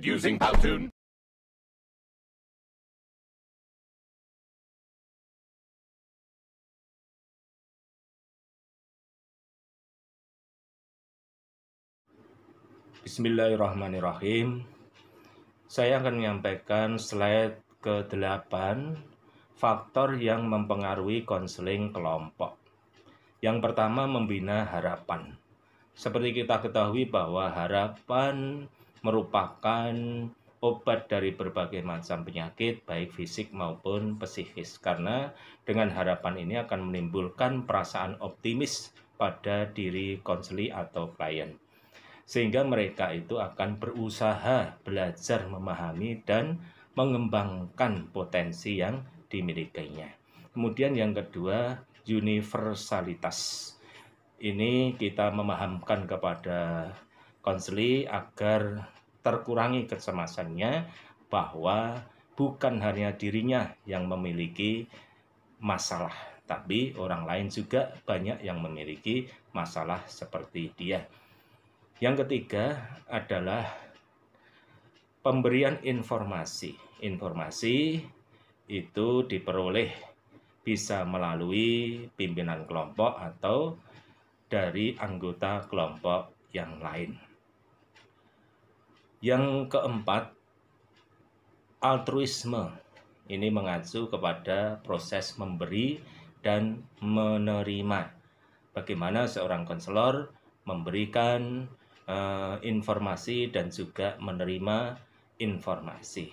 Started using Powtoon. Bismillahirrahmanirrahim. Saya akan menyampaikan slide ke-8, faktor yang mempengaruhi konseling kelompok. Yang pertama, membina harapan. Seperti kita ketahui bahwa harapan merupakan obat dari berbagai macam penyakit, baik fisik maupun psikis. Karena dengan harapan ini akan menimbulkan perasaan optimis pada diri konseli atau klien, sehingga mereka itu akan berusaha belajar memahami dan mengembangkan potensi yang dimilikinya. Kemudian yang kedua, universalitas. Ini kita memahamkan kepada konseli agar terkurangi kecemasannya bahwa bukan hanya dirinya yang memiliki masalah, tapi orang lain juga banyak yang memiliki masalah seperti dia. Yang ketiga adalah pemberian informasi. Informasi itu diperoleh bisa melalui pimpinan kelompok atau dari anggota kelompok yang lain. Yang keempat, altruisme. Ini mengacu kepada proses memberi dan menerima. Bagaimana seorang konselor memberikan informasi dan juga menerima informasi.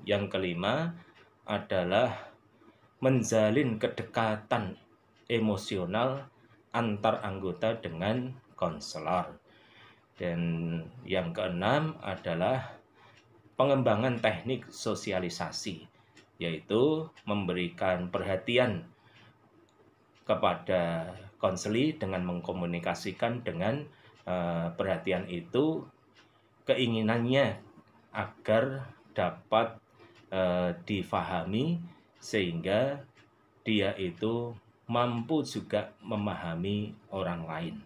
Yang kelima adalah menjalin kedekatan emosional antar anggota dengan konselor. Dan yang keenam adalah pengembangan teknik sosialisasi, yaitu memberikan perhatian kepada konseli dengan mengkomunikasikan dengan perhatian itu keinginannya agar dapat difahami, sehingga dia itu mampu juga memahami orang lain.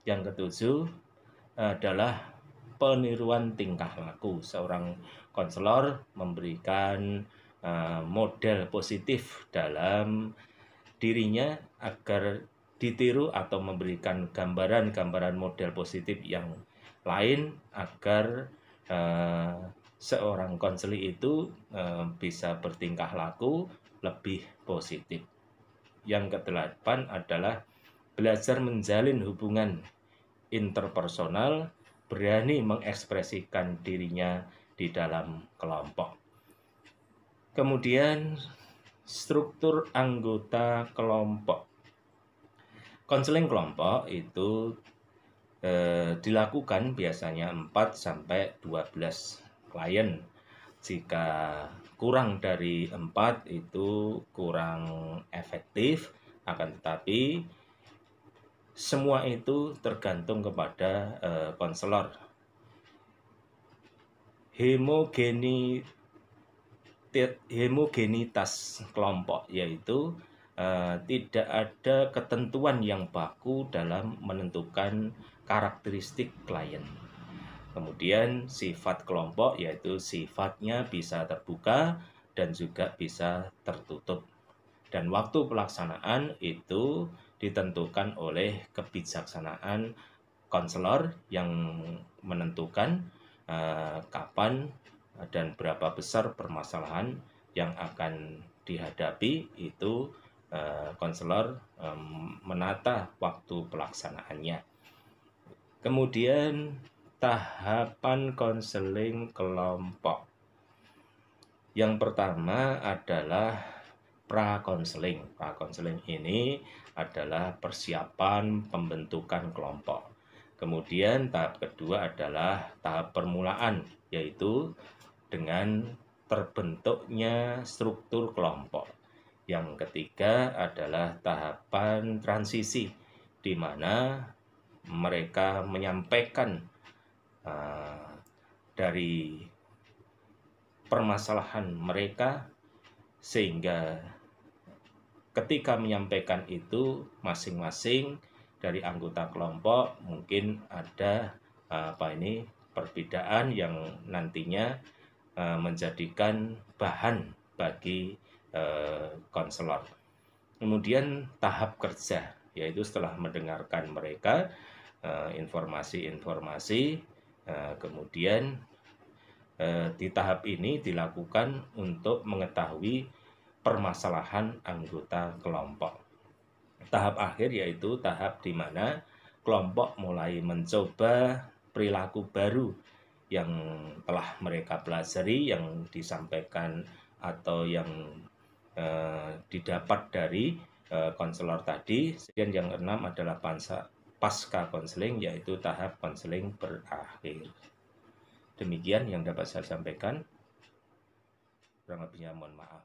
Yang ketujuh adalah peniruan tingkah laku. Seorang konselor memberikan model positif dalam dirinya agar ditiru atau memberikan gambaran-gambaran model positif yang lain agar seorang konseli itu bisa bertingkah laku lebih positif. Yang kedelapan adalah belajar menjalin hubungan interpersonal, berani mengekspresikan dirinya di dalam kelompok. Kemudian struktur anggota kelompok. Konseling kelompok itu dilakukan biasanya 4-12 klien. Jika kurang dari 4 itu kurang efektif, akan tetapi semua itu tergantung kepada konselor. Homogenitas kelompok, yaitu tidak ada ketentuan yang baku dalam menentukan karakteristik klien. Kemudian sifat kelompok, yaitu sifatnya bisa terbuka dan juga bisa tertutup. Dan waktu pelaksanaan itu ditentukan oleh kebijaksanaan konselor yang menentukan kapan dan berapa besar permasalahan yang akan dihadapi. Itu konselor menata waktu pelaksanaannya. Kemudian tahapan konseling kelompok. Yang pertama adalah pra-konseling. Pra-konseling ini adalah persiapan pembentukan kelompok. Kemudian tahap kedua adalah tahap permulaan, yaitu dengan terbentuknya struktur kelompok. Yang ketiga adalah tahapan transisi, di mana mereka menyampaikan dari permasalahan mereka, sehingga ketika menyampaikan itu masing-masing dari anggota kelompok mungkin ada perbedaan yang nantinya menjadikan bahan bagi konselor. Kemudian tahap kerja, yaitu setelah mendengarkan mereka informasi-informasi, kemudian di tahap ini dilakukan untuk mengetahui permasalahan anggota kelompok. Tahap akhir yaitu tahap di mana kelompok mulai mencoba perilaku baru yang telah mereka pelajari, yang disampaikan atau yang didapat dari konselor tadi. Kemudian yang keenam adalah pasca konseling, yaitu tahap konseling berakhir. Demikian yang dapat saya sampaikan. Kurang lebihnya mohon maaf.